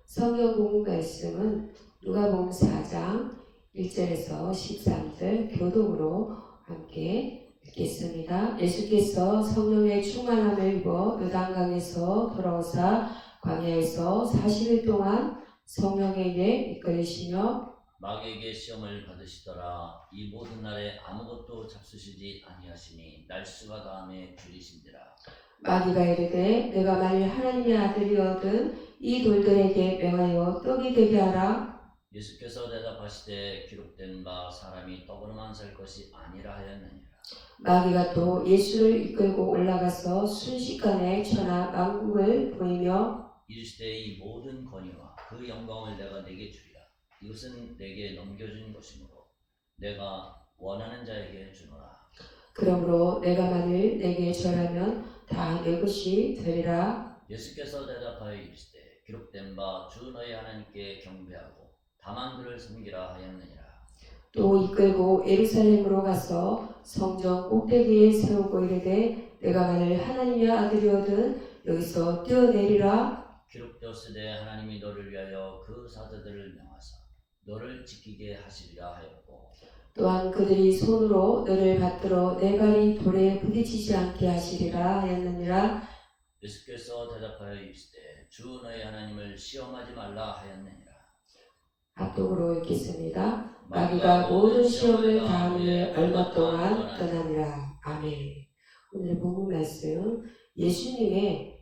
성경 본문 말씀은 누가복음 4장 1절에서 13절 교독으로 함께 읽겠습니다. 예수께서 성령의 충만함을 입어 요단강에서 돌아오사 광야에서 40일 동안 성령에게 이끌리시며 마귀에게 시험을 받으시더라. 이 모든 날에 아무것도 잡수시지 아니하시니 날수가 다함에 줄이신지라. 마귀가 이르되 내가 만일 하나님의 아들이거든 이 돌들에게 명하여 떡이 되게 하라. 예수께서 대답하시되 기록된 바 사람이 떡으로만 살 것이 아니라 하였느니라. 마귀가 또 예수를 이끌고 올라가서 순식간에 천하 만국을 보이며 이르시되 이 모든 권위와 그 영광을 내가 내게 주리라. 이것은 내게 넘겨준 것이므로 내가 원하는 자에게 주노라. 그러므로 내가 만일 내게 절하면 다 내 것이 되리라. 예수께서 대답하여 이르시되 기록된 바 주 너희 하나님께 경배하고 다만 그를 섬기라 하였느니라. 또 이끌고 예루살렘으로 가서 성전 꼭대기에 세우고 이르되 내가 만일 하나님의 아들이거든 여기서 뛰어내리라. 기록되었으되 하나님이 너를 위하여 그 사자들을 명하사 너를 지키게 하시리라 하였고 또한 그들이 손으로 너를 받들어 내 발이 돌에 부딪히지 않게 하시리라 하였느니라. 예수께서 대답하여 이르시되 주 너희 하나님을 시험하지 말라 하였느니라. 합독으로 읽겠습니다. 마귀가 모든 시험을 다한 후에 얼마 동안 떠나니라. 아멘. 오늘의 본문 말씀 예수님의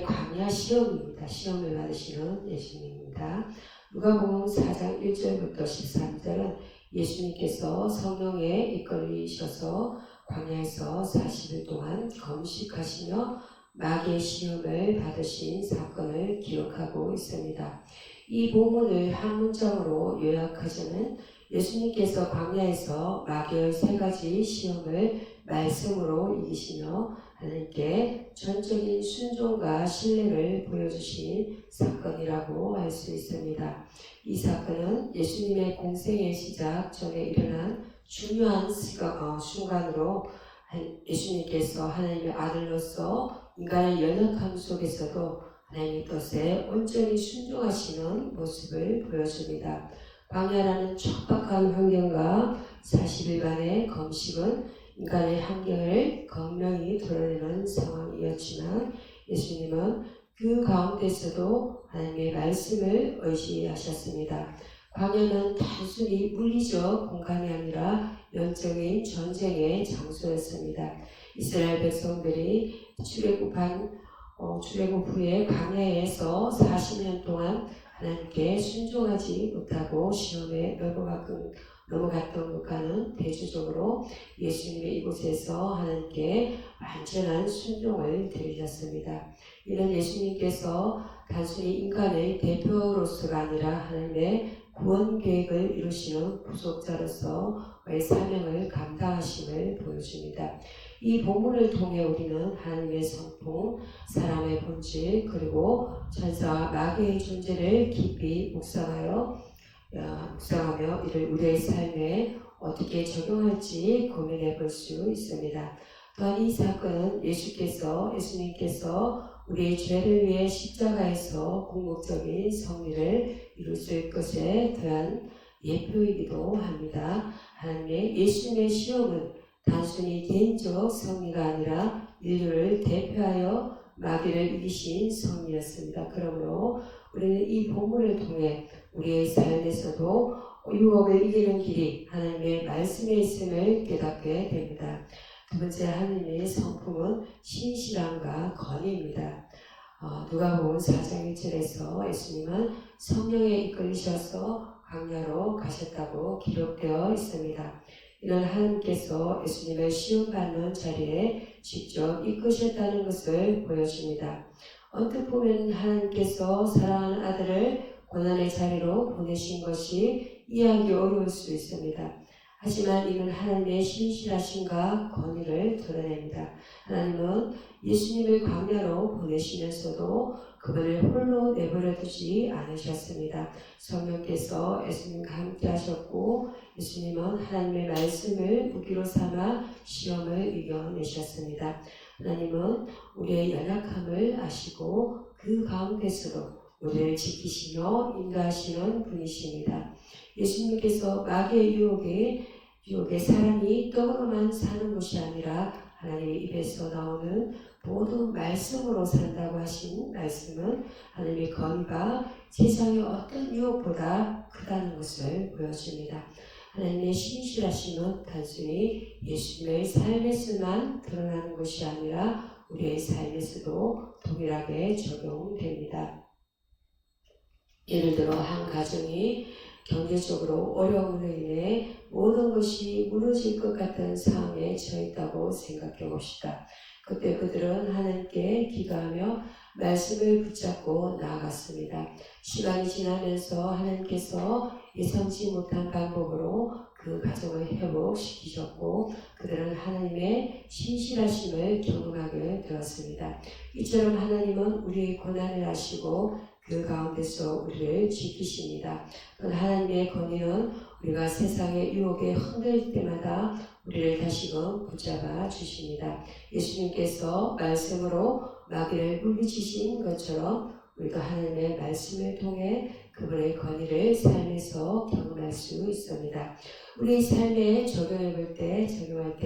광야 시험입니다. 시험을 받으시는 예수님입니다. 누가복음 4장 1절부터 13절은 예수님께서 성령에 이끌리셔서 광야에서 40일 동안 금식하시며 마귀의 시험을 받으신 사건을 기록하고 있습니다. 이 본문을 한 문장으로 요약하자면 예수님께서 광야에서 마귀의 세 가지 시험을 말씀으로 이기시며 하나님께 전적인 순종과 신뢰를 보여주신 사건이라고 할 수 있습니다. 이 사건은 예수님의 공생의 시작 전에 일어난 중요한 순간으로 예수님께서 하나님의 아들로서 인간의 연약함 속에서도 하나님의 뜻에 온전히 순종하시는 모습을 보여줍니다. 광야라는 척박한 환경과 40일간의 금식은 인간의 한계를 극명히 드러내는 상황이었지만 예수님은 그 가운데서도 하나님의 말씀을 의지하셨습니다. 광야는 단순히 물리적 공간이 아니라 영적인 전쟁의 장소였습니다. 이스라엘 백성들이 출애굽 후에 광야에서 40년 동안 하나님께 순종하지 못하고 시험에 넘어갔던 것과는 대조적으로 예수님의 이곳에서 하나님께 완전한 순종을 드리셨습니다. 이는 예수님께서 단순히 인간의 대표로서가 아니라 하나님의 구원 계획을 이루시는 구속자로서의 사명을 감당하심을 보여줍니다. 이 본문을 통해 우리는 하나님의 성품, 사람의 본질, 그리고 천사와 마귀의 존재를 깊이 묵상하며 이를 우리의 삶에 어떻게 적용할지 고민해 볼 수 있습니다. 또한 이 사건은 예수님께서 우리의 죄를 위해 십자가에서 궁극적인 성리를 이루실 것에 대한 예표이기도 합니다. 하나님의 예수님의 시험은 단순히 개인적 성리가 아니라 인류를 대표하여 마귀를 이기신 성리였습니다. 그러므로 우리는 이 본문을 통해 우리의 삶에서도 유혹을 이기는 길이 하나님의 말씀에 있음을 깨닫게 됩니다. 두 번째, 하나님의 성품은 신실함과 권위입니다. 누가복음 4장 1절에서 예수님은 성령에 이끌리셔서 광야로 가셨다고 기록되어 있습니다. 이는 하나님께서 예수님을 시험받는 자리에 직접 이끄셨다는 것을 보여줍니다. 언뜻 보면 하나님께서 사랑하는 아들을 고난의 자리로 보내신 것이 이해하기 어려울 수 있습니다. 하지만 이는 하나님의 신실하심과 권위를 드러냅니다. 하나님은 예수님을 광야로 보내시면서도 그분을 홀로 내버려 두지 않으셨습니다. 성령께서 예수님과 함께 하셨고 예수님은 하나님의 말씀을 무기로 삼아 시험을 이겨내셨습니다. 하나님은 우리의 연약함을 아시고 그 가운데서도 우리를 지키시며 인도하시는 분이십니다. 예수님께서 마귀의 유혹에 사람이 떡으로만 사는 것이 아니라 하나님의 입에서 나오는 모든 말씀으로 산다고 하신 말씀은 하나님의 권위가 세상의 어떤 유혹보다 크다는 것을 보여줍니다. 하나님의 신실하심은 단순히 예수님의 삶에서만 드러나는 것이 아니라 우리의 삶에서도 동일하게 적용됩니다. 예를 들어 한 가정이 경제적으로 어려움으로 인해 모든 것이 무너질 것 같은 상황에 처했다고 생각해 봅시다. 그때 그들은 하나님께 기도하며 말씀을 붙잡고 나아갔습니다. 시간이 지나면서 하나님께서 예상치 못한 방법으로 그 가정을 회복시키셨고 그들은 하나님의 신실하심을 경험하게 되었습니다. 이처럼 하나님은 우리의 고난을 아시고 그 가운데서 우리를 지키십니다. 하나님의 권위는 우리가 세상의 유혹에 흔들릴 때마다 우리를 다시금 붙잡아 주십니다. 예수님께서 말씀으로 마귀를 물리치신 것처럼 우리도 하나님의 말씀을 통해 그분의 권위를 삶에서 경험할 수 있습니다. 우리 삶에 적용할 때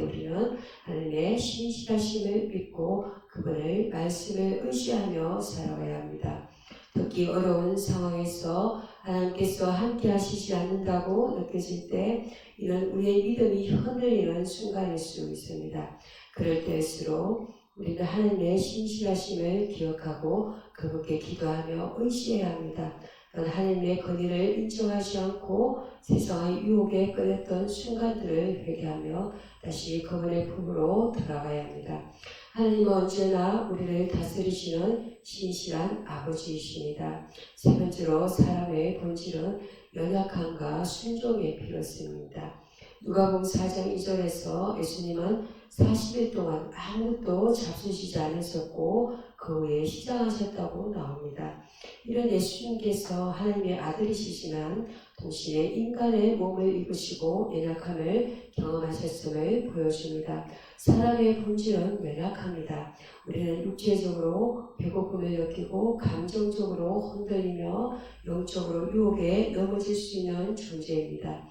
우리는 하나님의 신실하심을 믿고 그분의 말씀을 의지하며 살아가야 합니다. 특히 어려운 상황에서 하나님께서 함께 하시지 않는다고 느껴질 때 이는 우리의 믿음이 흔들리는 순간일 수 있습니다. 그럴 때일수록 우리는 하나님의 신실하심을 기억하고 그분께 기도하며 의지해야 합니다. 하나님의 권위를 인정하지 않고 세상의 유혹에 끌렸던 순간들을 회개하며 다시 그분의 품으로 돌아가야 합니다. 하나님은 언제나 우리를 다스리시는 신실한 아버지이십니다. 세 번째로 사람의 본질은 연약함과 순종에 필요했습니다. 누가복음 4장 2절에서 예수님은 40일 동안 아무것도 잡수시지 않으셨고 그 후에 시장하셨다고 나옵니다. 이런 예수님께서 하나님의 아들이시지만 동시에 인간의 몸을 입으시고 연약함을 경험하셨음을 보여줍니다. 사람의 본질은 연약합니다. 우리는 육체적으로 배고픔을 느끼고 감정적으로 흔들리며 영적으로 유혹에 넘어질 수 있는 존재입니다.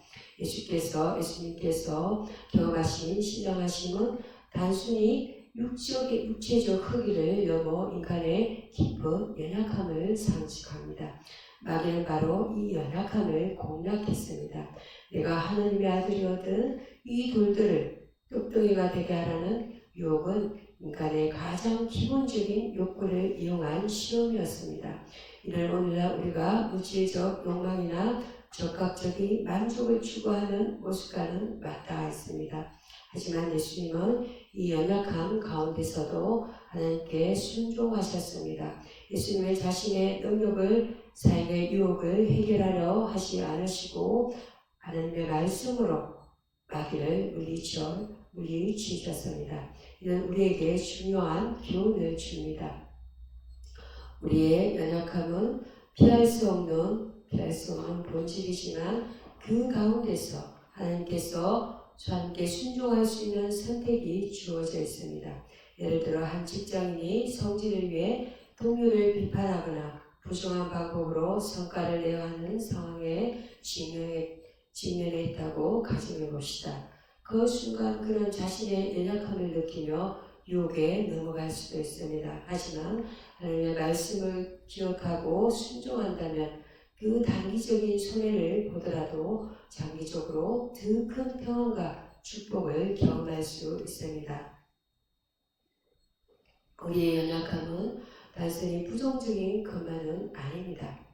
예수님께서 경험하신 신령하심은 단순히 육체적 크기를 넘어 인간의 깊은 연약함을 상징합니다. 마귀는 바로 이 연약함을 공략했습니다. 내가 하나님의 아들이거든 이 돌들을 뚝뚝이가 되게 하라는 유혹은 인간의 가장 기본적인 욕구를 이용한 시험이었습니다. 이는 오늘날 우리가 물질적 욕망이나 적극적인 만족을 추구하는 모습과는 맞닿아 있습니다. 하지만 예수님은 이 연약함 가운데서도 하나님께 순종하셨습니다. 예수님은 자신의 능력을 삶의 유혹을 해결하려 하지 않으시고 하나님의 말씀으로 마귀를 물리치셨습니다. 이는 우리에게 중요한 교훈을 줍니다. 우리의 연약함은 피할 수 없는 본질이지만 그 가운데서 하나님께서 함께 순종할 수 있는 선택이 주어져 있습니다. 예를 들어 한 직장인이 성질을 위해 동료를 비판하거나 부정한 방법으로 성과를 내야 하는 상황에 직면했다고 가정해 봅시다. 그 순간 그는 자신의 연약함을 느끼며 유혹에 넘어갈 수도 있습니다. 하지만 하나님의 말씀을 기억하고 순종한다면 그 단기적인 손해를 보더라도 장기적으로 더 큰 평안과 축복을 경험할 수 있습니다. 우리의 연약함은 단순히 부정적인 것만은 아닙니다.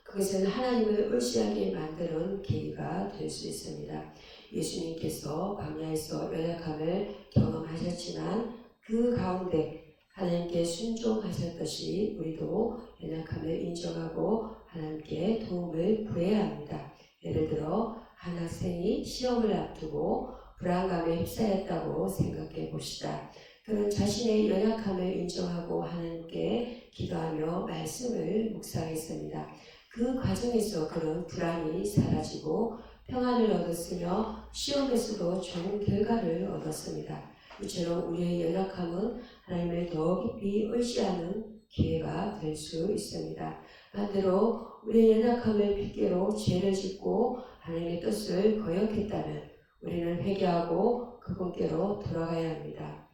그것은 하나님을 의지하게 만드는 계기가 될 수 있습니다. 예수님께서 광야에서 연약함을 경험하셨지만 그 가운데 하나님께 순종하셨듯이 우리도 연약함을 인정하고 하나님께 도움을 구해야 합니다. 예를 들어 한 학생이 시험을 앞두고 불안감에 휩싸였다고 생각해 봅시다. 그는 자신의 연약함을 인정하고 하나님께 기도하며 말씀을 묵상했습니다. 그 과정에서 그는 불안이 사라지고 평안을 얻었으며 시험에서도 좋은 결과를 얻었습니다. 이처럼 우리의 연약함은 하나님을 더 깊이 의지하는 기회가 될 수 있습니다. 반대로 우리의 연약함을 핑계로 죄를 짓고 하나님의 뜻을 거역했다면 우리는 회개하고 그분께로 돌아가야 합니다.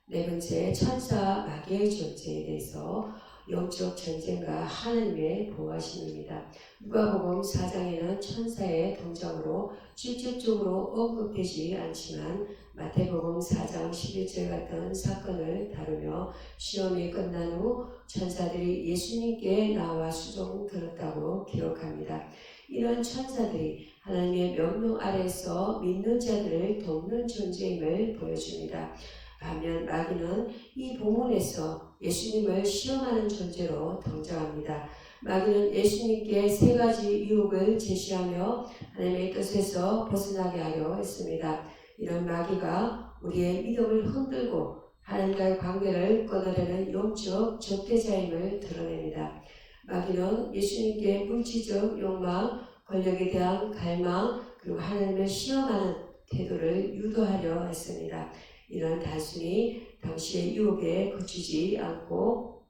네 번째, 천사 마귀의 존재에 대해서 영적 전쟁과 하나님의 보호하심입니다. 누가복음 4장에는 천사의 등장으로 직접적으로 언급되지 않지만 마태복음 4장 11절 같은 사건을 다루며 시험이 끝난 후 천사들이 예수님께 나와 수종 들었다고 기록합니다. 이런 천사들이 하나님의 명령 아래에서 믿는 자들을 돕는 존재임을 보여줍니다. 반면 마귀는 이 본문에서 예수님을 시험하는 존재로 등장합니다. 마귀는 예수님께 세 가지 유혹을 제시하며 하나님의 뜻에서 벗어나게 하려 했습니다. 이런 마귀가 우리의 믿음을 흔들고 하나님과의 관계를 끊으려는 영적 적대자임을 드러냅니다. 마귀는 예수님께 물질적 욕망, 권력에 대한 갈망, 그리고 하나님을 시험하는 태도를 유도하려 했습니다. 이는 단순히 당시의 유혹에 그치지 않고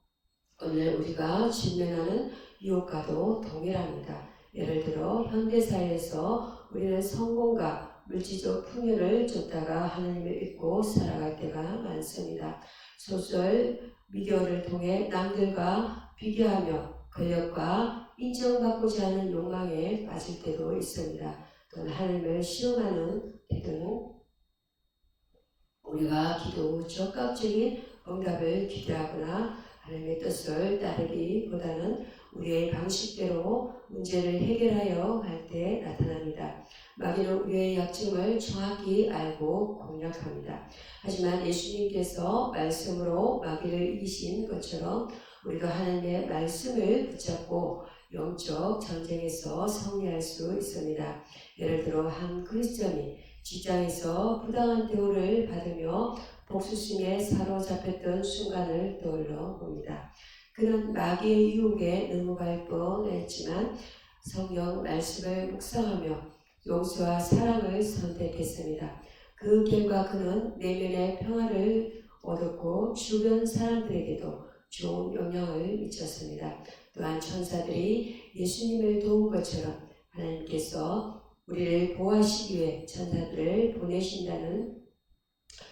오늘 우리가 직면하는 유혹과도 동일합니다. 예를 들어 현대사회에서 우리는 성공과 물질적 풍요를 쫓다가 하나님을 잊고 살아갈 때가 많습니다. 소설, 미디어를 통해 남들과 비교하며 권력과 인정받고자 하는 욕망에 빠질 때도 있습니다. 또는 하나님을 시험하는 태도는 우리가 기도 후 적극적인 응답을 기대하거나 하나님의 뜻을 따르기보다는 우리의 방식대로 문제를 해결하여 할 때 나타납니다. 마귀는 우리의 약점을 정확히 알고 공략합니다. 하지만 예수님께서 말씀으로 마귀를 이기신 것처럼 우리가 하나님의 말씀을 붙잡고 영적 전쟁에서 승리할 수 있습니다. 예를 들어 한 그리스도인이 직장에서 부당한 대우를 받으며 복수심에 사로잡혔던 순간을 떠올려 봅니다. 그는 마귀의 유혹에 넘어갈 뻔했지만 성경 말씀을 묵상하며 용서와 사랑을 선택했습니다. 그 결과 그는 내면의 평화를 얻었고 주변 사람들에게도 좋은 영향을 미쳤습니다. 또한 천사들이 예수님을 도운 것처럼 하나님께서 우리를 보호하시기 위해 천사들을 보내신다는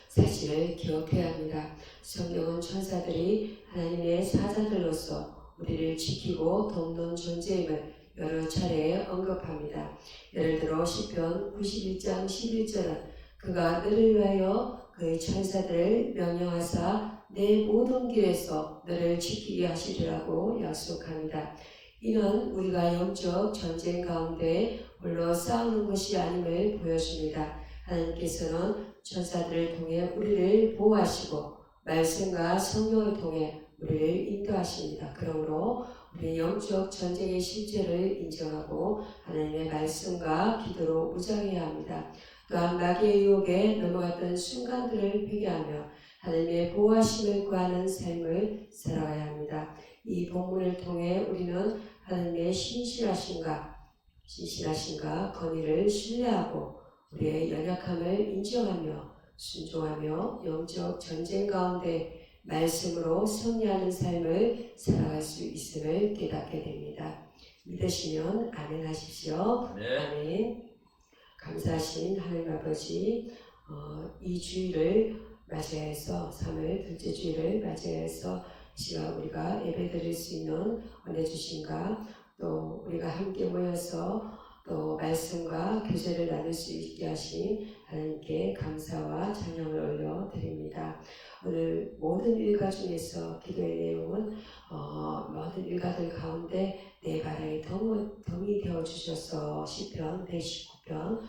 사실을 기억해야 합니다. 성경은 천사들이 하나님의 사자들로서 우리를 지키고 돕는 존재임을 여러 차례 언급합니다. 예를 들어 시편 91장 11절은 그가 너를 위하여 그의 천사들을 명령하사 내 모든 길에서 너를 지키게 하시리라고 약속합니다. 이는 우리가 영적 전쟁 가운데 홀로 싸우는 것이 아님을 보여줍니다. 하나님께서는 천사들을 통해 우리를 보호하시고 말씀과 성령을 통해 우리를 인도하십니다. 그러므로 우리는 영적 전쟁의 실제를 인정하고 하나님의 말씀과 기도로 무장해야 합니다. 또한 마귀의 유혹에 넘어갔던 순간들을 회개하며 하나님의 보호하심을 구하는 삶을 살아가야 합니다. 이 본문을 통해 우리는 하나님의 신실하심과 권위를 신뢰하고 우리의 연약함을 인정하며 순종하며 영적 전쟁 가운데 말씀으로 승리하는 삶을 살아갈 수 있음을 깨닫게 됩니다. 믿으시면 아멘 하십시오. 네. 아멘. 감사하신 하나님 아버지, 이 주일을 맞이해서 3월 둘째 주일을 맞이해서 시간 우리가 예배드릴 수 있는 은혜 주신가, 또 우리가 함께 모여서 또 말씀과 교제를 나눌 수 있게 하신 하나님께 감사와 찬양을 올려드립니다. 오늘 모든 일가 중에서 기도의 내용은 모든 일가들 가운데 내 발에 덩이 되어주셔서 시편 119편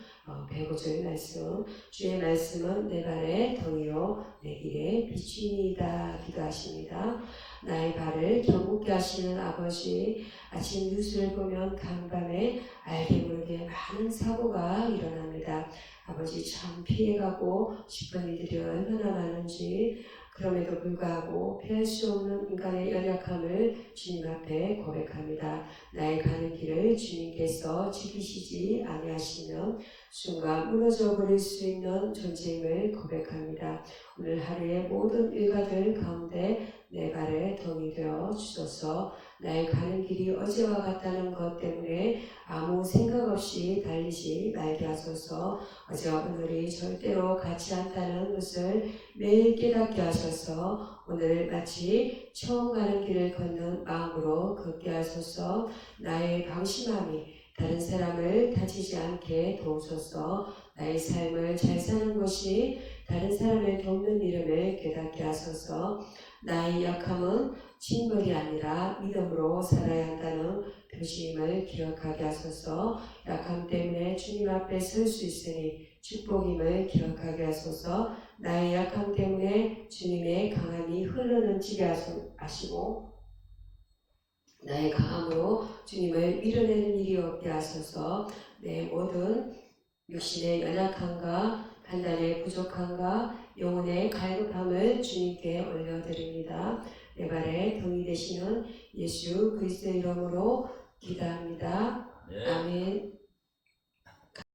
105절 말씀, 주의 말씀은 내 발에 덩이요 내 길에 비추니이다 기도하십니다. 나의 발을 견고케 하시는 아버지, 아침 뉴스를 보면 간밤에 알게 모르게 많은 사고가 일어납니다. 아버지, 참 피해가고 싶은 일들이 얼마나 많은지 그럼에도 불구하고 피할 수 없는 인간의 연약함을 주님 앞에 고백합니다. 나의 가는 길을 주님께서 지키시지 아니하시면 순간 무너져 버릴 수 있는 존재임을 고백합니다. 오늘 하루의 모든 일과들 가운데 내 발에 덩이 되어 주소서. 나의 가는 길이 어제와 같다는 것 때문에 아무 생각 없이 달리지 말게 하소서. 어제와 오늘이 절대로 같지 않다는 것을 매일 깨닫게 하셔서 오늘 마치 처음 가는 길을 걷는 마음으로 걷게 하소서. 나의 방심함이 다른 사람을 다치지 않게 도우소서. 나의 삶을 잘 사는 것이 다른 사람을 돕는 이름을 깨닫게 하소서. 나의 약함은 징벌이 아니라 믿음으로 살아야 한다는 표시임을 기억하게 하소서. 약함 때문에 주님 앞에 설 수 있으니 축복임을 기억하게 하소서. 나의 약함 때문에 주님의 강함이 흘러넘치게 하시고 나의 강함으로 주님을 밀어내는 일이 없게 하소서. 내 모든 육신의 연약함과 판단의 부족함과 영혼의 갈급함을 주님께 올려드립니다. 내 발에 등이 되시는 예수 그리스도의 이름으로 기도합니다. 네. 아멘.